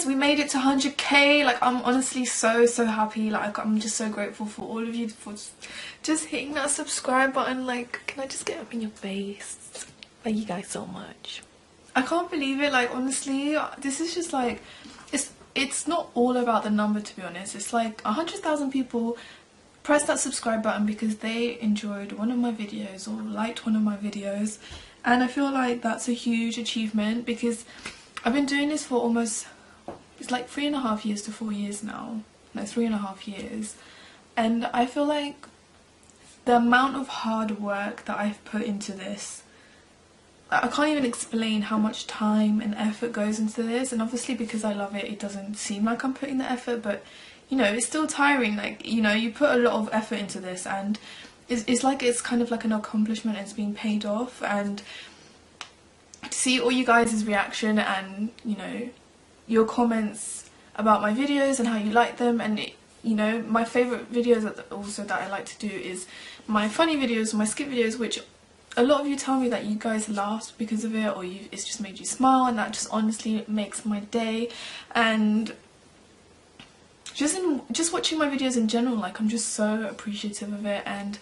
guys, we made it to 100k. Like, I'm honestly so happy. Like, I'm just so grateful for all of you for just hitting that subscribe button. Like, can I just get up in your face? Thank you guys so much. I can't believe it. Like, honestly, this is just like, it's not all about the number, to be honest. It's like 100,000 people press that subscribe button because they enjoyed one of my videos or liked one of my videos, and I feel like that's a huge achievement because I've been doing this for almost, it's like 3.5 years to 4 years now. No, 3.5 years, and I feel like the amount of hard work that I've put into this, I can't even explain how much time and effort goes into this. And obviously because I love it, it doesn't seem like I'm putting the effort, but you know, it's still tiring. Like, you know, you put a lot of effort into this, and it's like, it's kind of like an accomplishment, and it's being paid off. And to see all you guys' reaction and, you know, your comments about my videos and how you like them, and it, you know, my favourite videos that I like to do is my funny videos, my skit videos, which a lot of you tell me that you guys laughed because of it, or it's just made you smile, and that just honestly makes my day. And just watching my videos in general, like, I'm just so appreciative of it, and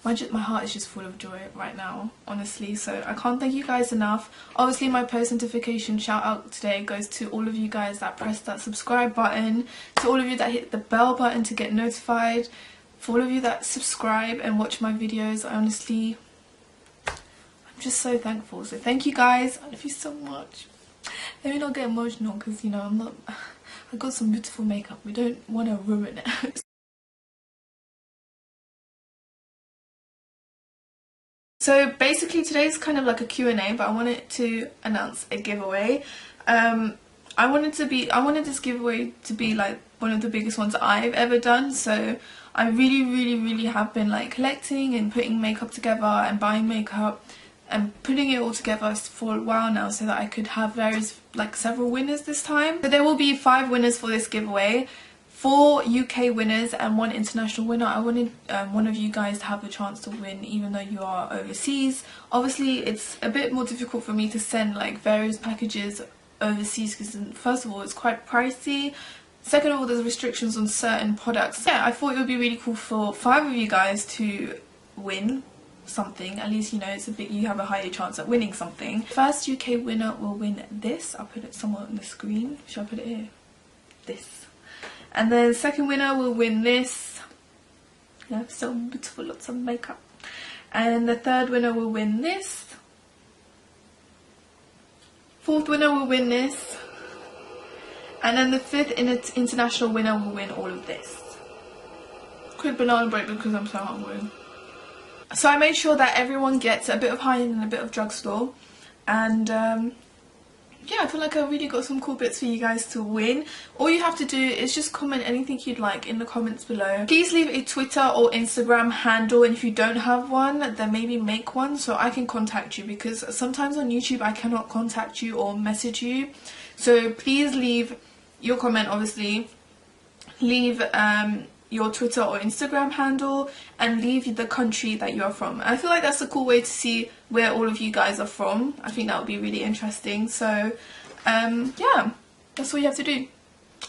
my heart is just full of joy right now, honestly. So I can't thank you guys enough. Obviously my post notification shout out today goes to all of you guys that pressed that subscribe button, to all of you that hit the bell button to get notified, for all of you that subscribe and watch my videos. I honestly, I'm just so thankful. So thank you guys, I love you so much. Let me not get emotional because, you know, I got some beautiful makeup, we don't want to ruin it. So basically today's kind of like a Q&A, but I wanted to announce a giveaway. I wanted this giveaway to be like one of the biggest ones I've ever done. So I really have been like collecting and putting makeup together and buying makeup and putting it all together for a while now, so that I could have several winners this time. So there will be 5 winners for this giveaway, 4 UK winners and 1 international winner. I wanted one of you guys to have the chance to win, even though you are overseas. Obviously it's a bit more difficult for me to send like various packages overseas because, first of all, it's quite pricey. Second of all, there's restrictions on certain products. Yeah, I thought it would be really cool for 5 of you guys to win something. At least, you know, you have a higher chance at winning something. First UK winner will win this. I'll put it somewhere on the screen. Should I put it here? This. And then the second winner will win this. Yeah, so beautiful, lots of makeup. And the third winner will win this. Fourth winner will win this. And then the 5th international winner will win all of this. Quick banana break because I'm so hungry. So I made sure that everyone gets a bit of high-end and a bit of drugstore. And yeah, I feel like I really got some cool bits for you guys to win. All you have to do is just comment anything you'd like in the comments below. Please leave a Twitter or Instagram handle, and if you don't have one, then maybe make one so I can contact you, because sometimes on YouTube I cannot contact you or message you. So please leave your comment, obviously. Leave your Twitter or Instagram handle, and leave the country that you are from. I feel like that's a cool way to see where all of you guys are from. I think that would be really interesting. So yeah, that's all you have to do.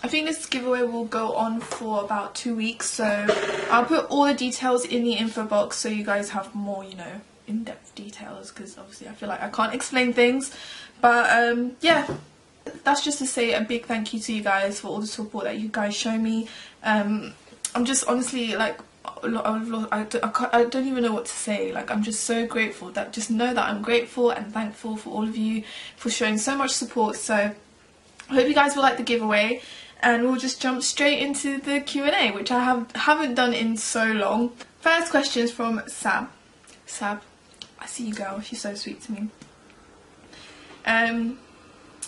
I think this giveaway will go on for about 2 weeks, so I'll put all the details in the info box so you guys have more, you know, in-depth details, because obviously I feel like I can't explain things. But yeah, that's just to say a big thank you to you guys for all the support that you guys show me. I'm just honestly, like, I don't even know what to say. Like, I'm just so grateful. Just know that I'm grateful and thankful for all of you for showing so much support. So I hope you guys will like the giveaway, and we'll just jump straight into the Q&A, which I haven't done in so long. First question is from Sab. Sab, I see you, girl. She's so sweet to me.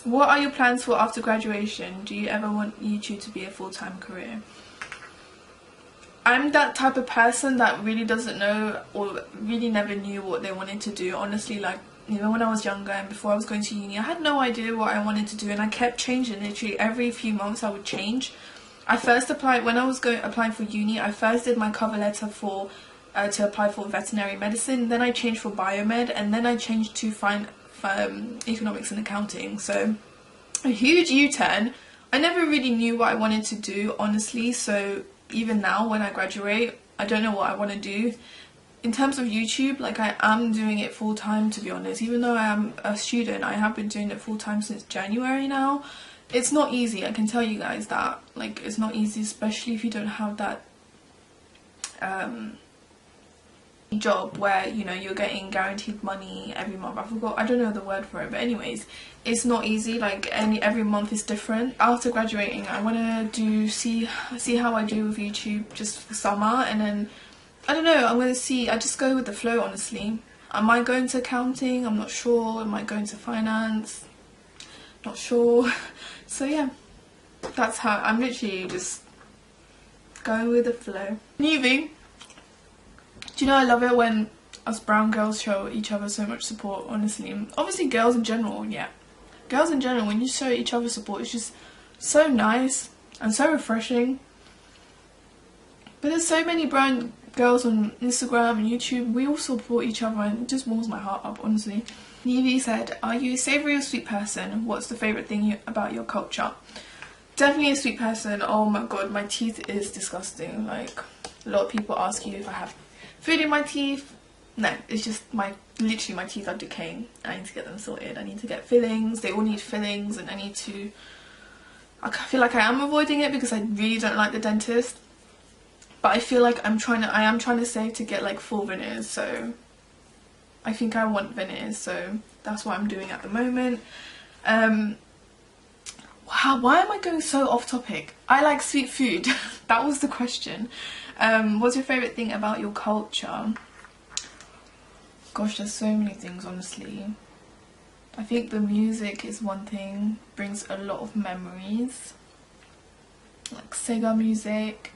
What are your plans for after graduation? Do you ever want YouTube to be a full-time career? I'm that type of person that really doesn't know, or really never knew what they wanted to do. Honestly, like, even when I was younger and before I was going to uni, I had no idea what I wanted to do, and I kept changing. Literally every few months I would change. I first applied, when I was applying for uni, I first did my cover letter for to apply for veterinary medicine, then I changed for biomed, and then I changed to economics and accounting. So a huge U-turn. I never really knew what I wanted to do, honestly, so even now when I graduate, I don't know what I want to do. In terms of YouTube, like, I am doing it full time, to be honest. Even though I am a student, I have been doing it full time since January now. It's not easy, I can tell you guys that. Like, it's not easy, especially if you don't have that job where, you know, you're getting guaranteed money every month. I don't know the word for it, but anyways, it's not easy. Like, every month is different. After graduating, I want to see how I do with YouTube just for summer, and then I don't know, I'm going to see. I just go with the flow, honestly. I might go into accounting, I'm not sure. I might go into finance, not sure. So yeah, that's how I'm literally just going with the flow. Newbie. Do you know, I love it when us brown girls show each other so much support, honestly. Obviously girls in general, yeah. Girls in general, when you show each other support, it's just so nice and so refreshing. But there's so many brown girls on Instagram and YouTube, we all support each other, and it just warms my heart up, honestly. Nevi said, are you a savoury or sweet person? What's the favourite thing about your culture? Definitely a sweet person. Oh my god, my teeth is disgusting. Like, a lot of people ask you if I have food in my teeth. No, it's just literally my teeth are decaying. I need to get them sorted. I need to get fillings. They all need fillings, and I feel like I am avoiding it because I really don't like the dentist. But I feel like I am trying to save to get like full veneers, so I think I want veneers, so that's what I'm doing at the moment. Why am I going so off topic? I like sweet food. That was the question. What's your favourite thing about your culture? Gosh, there's so many things, honestly. I think the music is one thing, brings a lot of memories. Like Sega music.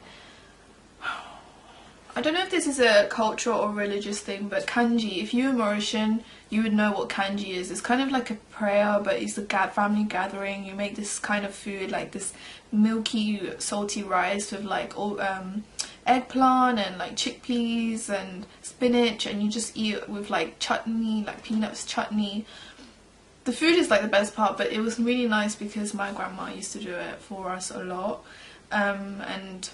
I don't know if this is a cultural or religious thing, but kanji, if you're Mauritian, you would know what kanji is. It's kind of like a prayer, but it's a family gathering. You make this kind of food, like this milky, salty rice with like all eggplant and like chickpeas and spinach, and you just eat it with like chutney, like peanuts chutney. The food is like the best part, but it was really nice because my grandma used to do it for us a lot, and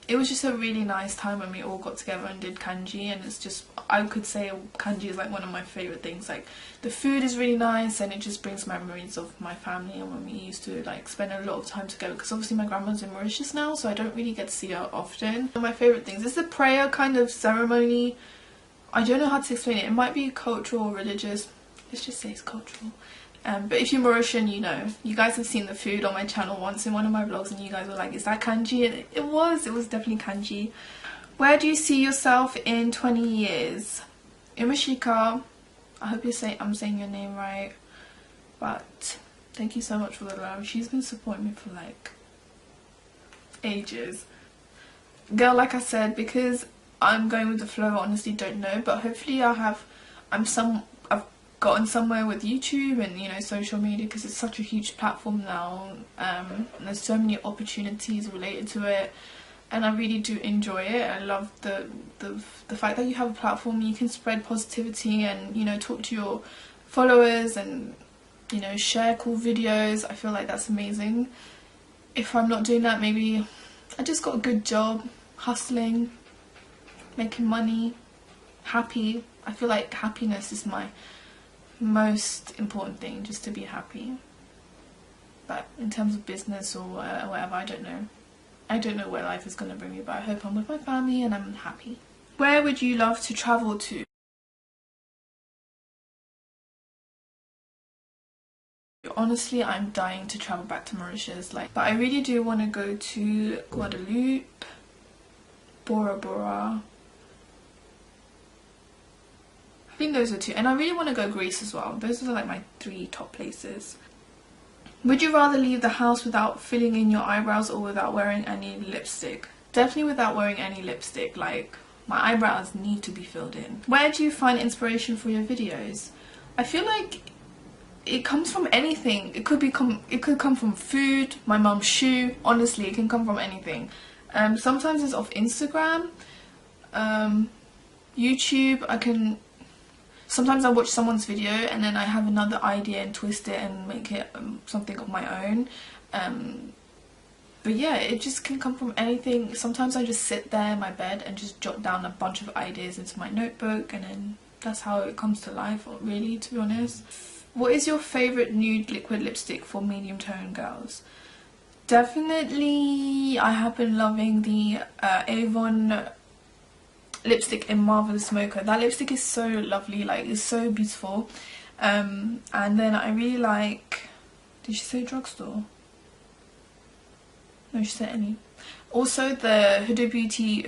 it was just a really nice time when we all got together and did kanji. And it's just, I could say kanji is like one of my favourite things. Like, the food is really nice, and it just brings memories of my family and when we used to like spend a lot of time together, because obviously my grandma's in Mauritius now, so I don't really get to see her often. One of my favourite things is the prayer kind of ceremony. I don't know how to explain it. It might be cultural or religious. Let's just say it's cultural. But if you're Mauritian, you know. You guys have seen the food on my channel once in one of my vlogs, and you guys were like, is that kanji? And it was definitely kanji. Where do you see yourself in 20 years? Imashika, I hope I'm saying your name right. But thank you so much for the love. She's been supporting me for like ages. Girl, like I said, because I'm going with the flow, I honestly don't know. But hopefully I've gotten somewhere with YouTube and, you know, social media, because it's such a huge platform now, and there's so many opportunities related to it, and I really do enjoy it. I love the fact that you have a platform, you can spread positivity and, you know, talk to your followers and, you know, share cool videos. I feel like that's amazing. If I'm not doing that, maybe I just got a good job, hustling, making money, happy. I feel like happiness is my most important thing, just to be happy. But in terms of business or whatever, I don't know where life is going to bring me, but I hope I'm with my family and I'm happy. Where would you love to travel to? Honestly, I'm dying to travel back to Mauritius, but I really do want to go to Guadeloupe, Bora Bora. I think those are two, and I really want to go Greece as well. Those are like my 3 top places. Would you rather leave the house without filling in your eyebrows or without wearing any lipstick? Definitely without wearing any lipstick. Like, my eyebrows need to be filled in. Where do you find inspiration for your videos? I feel like it comes from anything. It could come from food, my mum's shoe. Honestly, it can come from anything. Sometimes it's off Instagram, YouTube. sometimes I watch someone's video and then I have another idea and twist it and make it something of my own. But yeah, it just can come from anything. Sometimes I just sit there in my bed and just jot down a bunch of ideas into my notebook, and then that's how it comes to life, really, to be honest. What is your favourite nude liquid lipstick for medium tone girls? Definitely, I have been loving the Avon lipstick in Marvelous Mocha. That lipstick is so lovely, like it's so beautiful. And then I really like, did she say drugstore? No, she said any. Also the Huda Beauty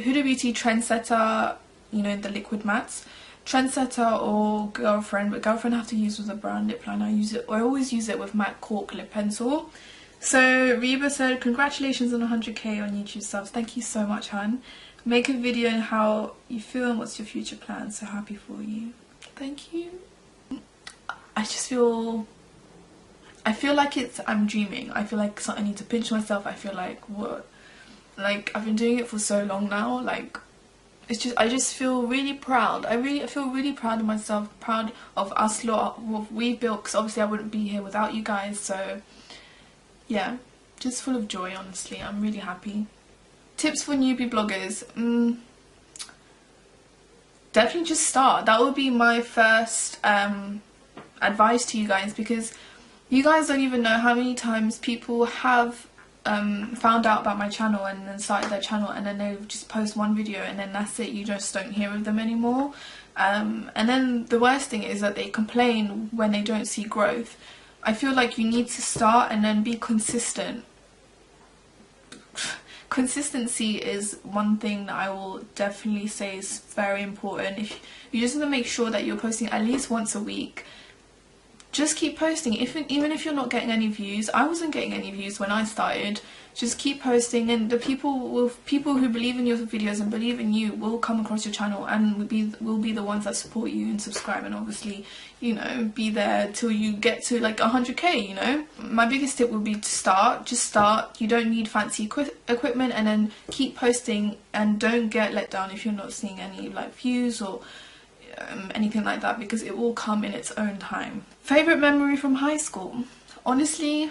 Trendsetter, you know, the liquid mattes. Trendsetter or Girlfriend, but Girlfriend I have to use with a brown lip liner. I always use it with MAC Cork lip pencil. So Reba said, congratulations on 100k on YouTube subs. Thank you so much, hun. Make a video on how you feel and what's your future plans. So happy for you. Thank you. I feel like I'm dreaming. I feel like I need to pinch myself. I feel like, what? Like, I've been doing it for so long now. Like, I just feel really proud. I feel really proud of myself, proud of us lot, what we built, because obviously I wouldn't be here without you guys. So yeah, just full of joy, honestly. I'm really happy. Tips for newbie bloggers. Definitely just start. That would be my first advice to you guys, because you guys don't even know how many times people have found out about my channel and then started their channel, and then they just post one video and then that's it. You just don't hear of them anymore. And then the worst thing is that they complain when they don't see growth. I feel like you need to start and then be consistent. Consistency is one thing that I will definitely say is very important. If you just want to make sure that you're posting at least once a week, just keep posting. Even if you're not getting any views, I wasn't getting any views when I started. Just keep posting, and the people who believe in your videos and believe in you will come across your channel and will be the ones that support you and subscribe, and obviously, you know, be there till you get to like 100k, you know. My biggest tip would be to start. Just start. You don't need fancy equipment, and then keep posting, and don't get let down if you're not seeing any like views or anything like that, because it will come in its own time. Favorite memory from high school? Honestly,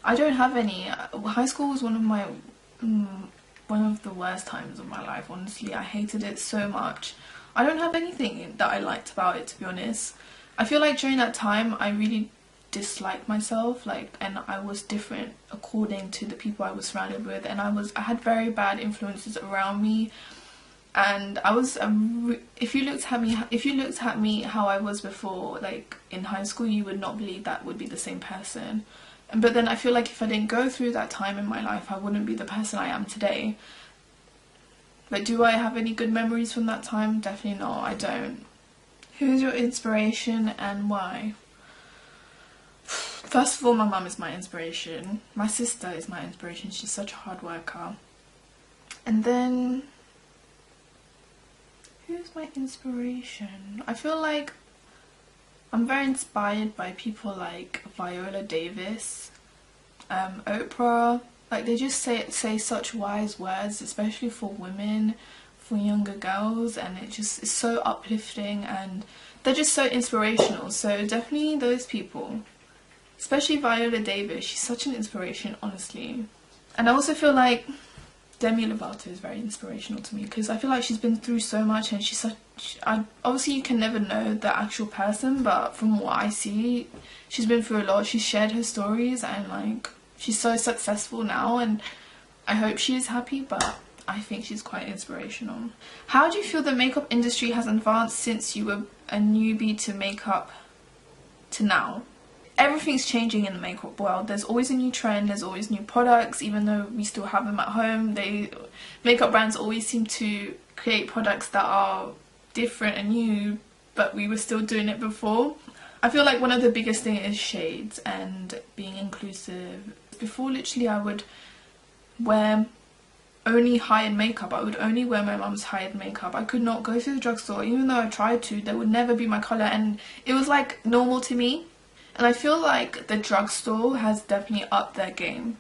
I don't have any. High school was one of the worst times of my life. Honestly, I hated it so much. I don't have anything that I liked about it, to be honest. I feel like during that time I really disliked myself, like, and I was different according to the people I was surrounded with, and I had very bad influences around me. And I was if you looked at me how I was before, like in high school, you would not believe that would be the same person. But then I feel like if I didn't go through that time in my life, I wouldn't be the person I am today. But do I have any good memories from that time? Definitely not. I don't. Who's your inspiration and why? First of all, my mum is my inspiration. My sister is my inspiration. She's such a hard worker. And then, who's my inspiration? I feel like I'm very inspired by people like Viola Davis, Oprah. Like, they just say such wise words, especially for women, for younger girls, and it just is so uplifting, and they're just so inspirational. So definitely those people, especially Viola Davis. She's such an inspiration, honestly. And I also feel like Demi Lovato is very inspirational to me, because I feel like she's been through so much, and she's such, obviously you can never know the actual person, but from what I see, she's been through a lot. She's shared her stories, and like, she's so successful now, and I hope she is happy, but I think she's quite inspirational. How do you feel the makeup industry has advanced since you were a newbie to makeup to now? Everything's changing in the makeup world. There's always a new trend, there's always new products, even though we still have them at home. Makeup brands always seem to create products that are different and new, but we were still doing it before. I feel like one of the biggest things is shades and being inclusive. Before, literally, I would wear only high-end makeup. I would only wear my mum's high-end makeup. I could not go to the drugstore. Even though I tried to, that would never be my colour, and it was like normal to me. And I feel like the drugstore has definitely upped their game.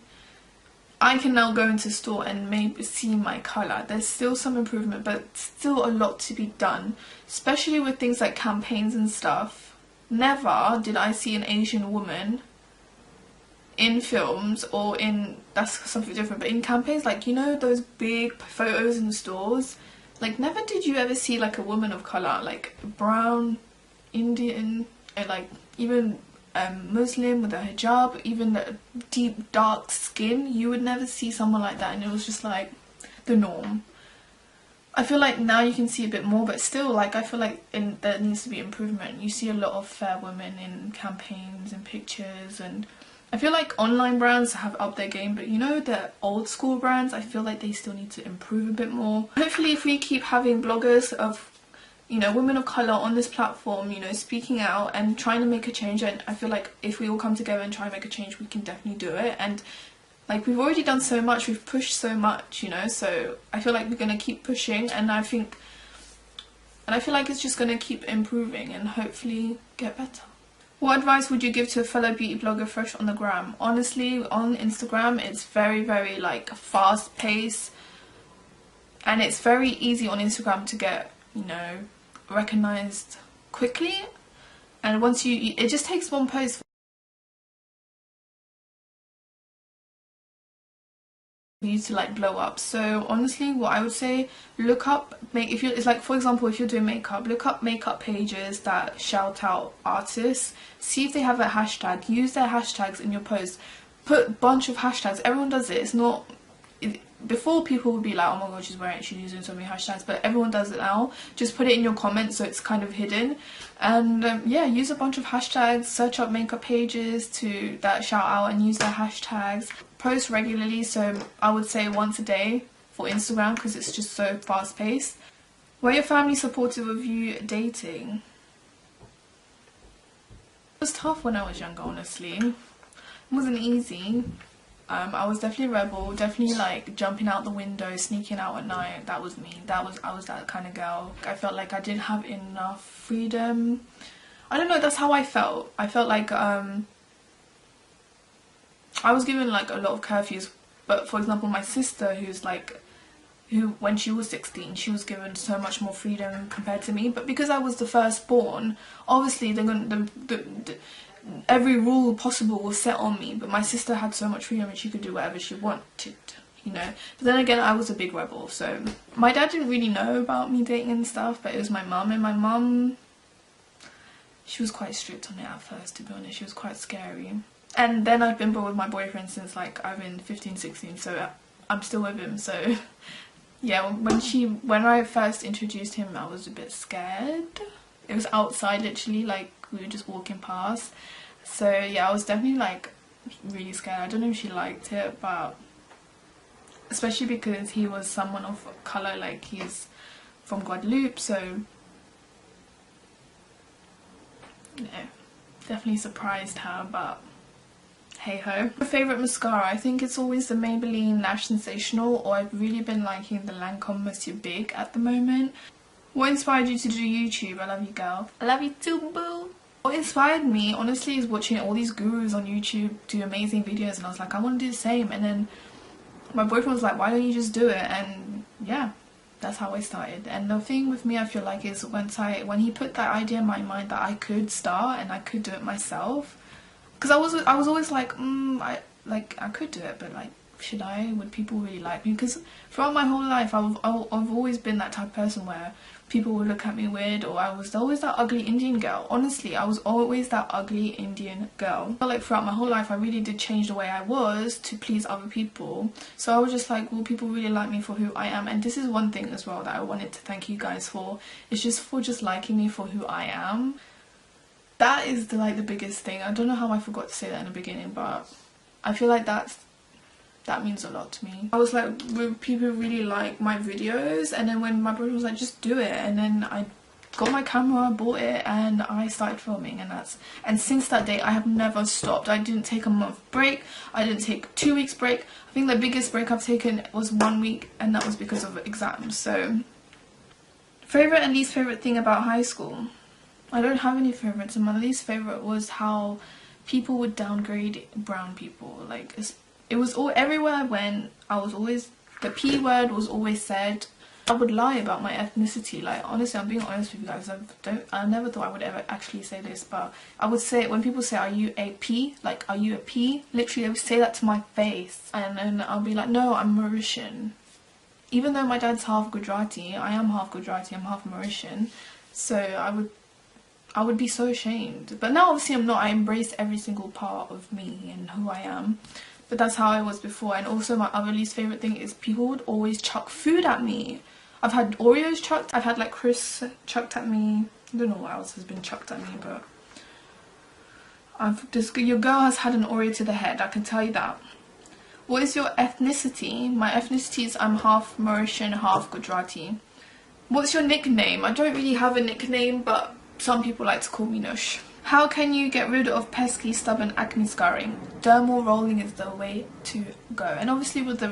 I can now go into store and maybe see my colour. There's still some improvement, but still a lot to be done, especially with things like campaigns and stuff. Never did I see an Asian woman in films or in, that's something different, but in campaigns, like, you know, those big photos in stores, like, never did you ever see like a woman of colour, like brown, Indian, and like even Muslim with a hijab, even a deep dark skin. You would never see someone like that, and it was just like the norm. I feel like now you can see a bit more, but still, like, I feel like there needs to be improvement. You see a lot of fair women in campaigns and pictures, and I feel like online brands have upped their game, but you know, the old school brands, I feel like they still need to improve a bit more. Hopefully if we keep having bloggers of, you know, women of colour on this platform, you know, speaking out and trying to make a change, and I feel like if we all come together and try and make a change, we can definitely do it. And like, we've already done so much, we've pushed so much, you know, so I feel like we're going to keep pushing, and I feel like it's just going to keep improving and hopefully get better. What advice would you give to a fellow beauty blogger fresh on the gram? Honestly, on Instagram, it's very, very like fast paced, and it's very easy on Instagram to get, you know, recognized quickly, and once it just takes one post for you to like blow up. So honestly, what I would say, look up, it's like, for example, if you're doing makeup, look up makeup pages that shout out artists, see if they have a hashtag, use their hashtags in your post, put a bunch of hashtags. Everyone does it. It's not, before people would be like, oh my god, she's using so many hashtags, but everyone does it now. Just put it in your comments so it's kind of hidden, and yeah, use a bunch of hashtags, search up makeup pages that shout out and use their hashtags. Post regularly, so I would say once a day for Instagram, because it's just so fast paced. Were your family supportive of you dating? It was tough when I was younger, honestly. It wasn't easy. I was definitely a rebel, definitely like jumping out the window, sneaking out at night. That was me. I was that kind of girl. I felt like I didn't have enough freedom. I don't know, that's how I felt. I felt like I was given like a lot of curfews, but for example, my sister, who when she was 16, she was given so much more freedom compared to me. But because I was the firstborn, obviously every rule possible was set on me, but my sister had so much freedom and she could do whatever she wanted, you know. But then again, I was a big rebel, so my dad didn't really know about me dating and stuff, but it was my mum, and my mum, she was quite strict on it at first, to be honest. She was quite scary. And then I've been with my boyfriend since like I've been 15, 16, so I'm still with him. So yeah, when I first introduced him, I was a bit scared. It was outside, literally, like we were just walking past. So yeah, I was definitely like really scared. I don't know if she liked it, but especially because he was someone of colour, like he's from Guadeloupe, so you know, definitely surprised her, but hey ho. My favourite mascara, I think it's always the Maybelline Lash Sensational, or I've really been liking the Lancome Monsieur Big at the moment. What inspired you to do YouTube? I love you, girl. I love you too, boo. What inspired me, honestly, is watching all these gurus on YouTube do amazing videos, and I was like, I want to do the same. And then my boyfriend was like, why don't you just do it? And yeah, that's how I started. And the thing with me, I feel like, is when he put that idea in my mind that I could start and I could do it myself, because I was always like, I could do it, but like, should I? Would people really like me? Because throughout my whole life, I've always been that type of person where people would look at me weird, or I was always that ugly Indian girl. Honestly, I was always that ugly Indian girl. But like throughout my whole life, I really did change the way I was to please other people. So I was just like, will people really like me for who I am? And this is one thing as well that I wanted to thank you guys for. It's just for just liking me for who I am. That is the biggest thing. I don't know how I forgot to say that in the beginning, but I feel like that means a lot to me. I was like, would people really like my videos? And then when my brother was like, just do it, and then I got my camera, bought it, and I started filming, and since that day I have never stopped. I didn't take a month break, I didn't take 2 weeks break. I think the biggest break I've taken was 1 week, and that was because of exams. So favourite and least favourite thing about high school? I don't have any favourites, and my least favourite was how people would downgrade brown people. Like, It was all, everywhere I went, I was always, the P word was always said. I would lie about my ethnicity. Like, honestly, I'm being honest with you guys. I never thought I would ever actually say this, but I would say, when people say, are you a P? Like, are you a P? Literally, they would say that to my face. And then I'll be like, no, I'm Mauritian. Even though my dad's half Gujarati, I am half Gujarati, I'm half Mauritian. So I would be so ashamed. But now obviously I'm not. I embrace every single part of me and who I am. But that's how I was before. And also my other least favourite thing is people would always chuck food at me. I've had Oreos chucked, I've had like crisps chucked at me. I don't know what else has been chucked at me, but your girl has had an Oreo to the head, I can tell you that. What is your ethnicity? My ethnicity is I'm half Mauritian, half Gujarati. What's your nickname? I don't really have a nickname, but some people like to call me Nush. How can you get rid of pesky, stubborn acne scarring? Dermal rolling is the way to go. And obviously with the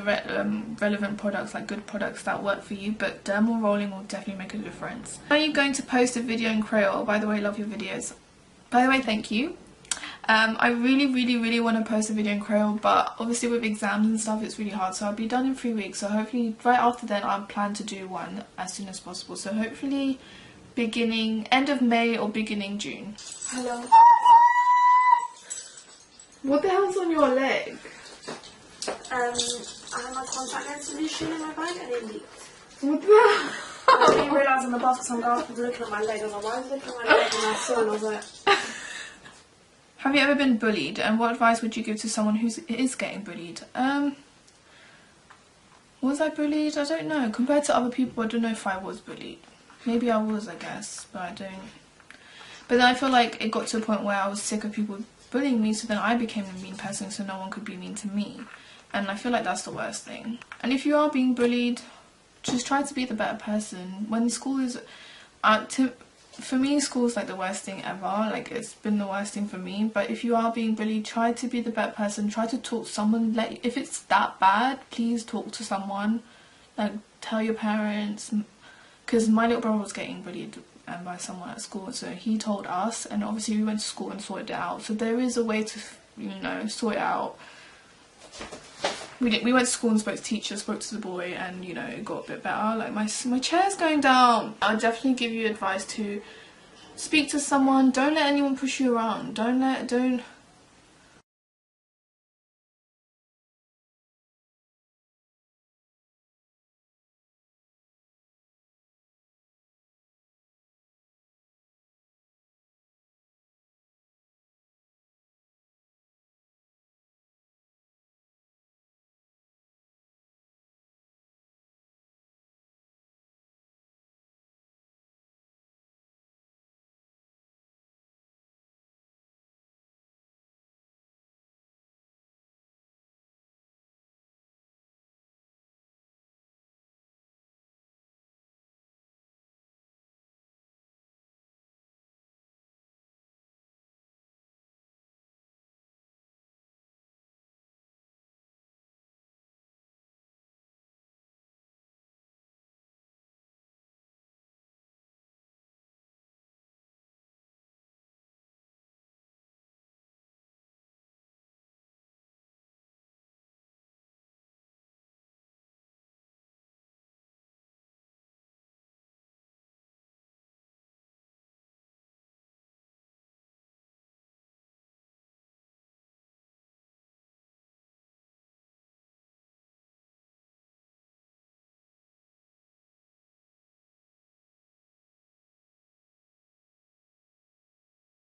relevant products, like good products that work for you, but dermal rolling will definitely make a difference. Are you going to post a video in Creole? By the way, love your videos. By the way, thank you. I really want to post a video in Creole, but obviously with exams and stuff it's really hard, so I'll be done in 3 weeks, so hopefully right after then I plan to do one as soon as possible, so hopefully end of May or beginning June. Hello. What the hell's on your leg? I had my contact lens solution in my bag and it leaked. What the hell? I didn't realise on the bus some guy was looking at my leg. I was like, why is he looking at my leg? And I saw and I was like... Have you ever been bullied, and what advice would you give to someone who is getting bullied? Was I bullied? I don't know. Compared to other people, I don't know if I was bullied. Maybe I was, I guess, but I don't. But then I feel like it got to a point where I was sick of people bullying me, so then I became a mean person so no one could be mean to me. And I feel like that's the worst thing. And if you are being bullied, just try to be the better person. When school is... for me, school's like the worst thing ever. Like, it's been the worst thing for me. But if you are being bullied, try to be the better person. Try to talk to someone. Like, if it's that bad, please talk to someone. Like, tell your parents. Because my little brother was getting bullied by someone at school, so he told us, and obviously we went to school and sorted it out. So there is a way to, you know, sort it out. We went to school and spoke to teachers, spoke to the boy, and you know, it got a bit better. Like, my chair's going down. I'll definitely give you advice to speak to someone. Don't let anyone push you around. Don't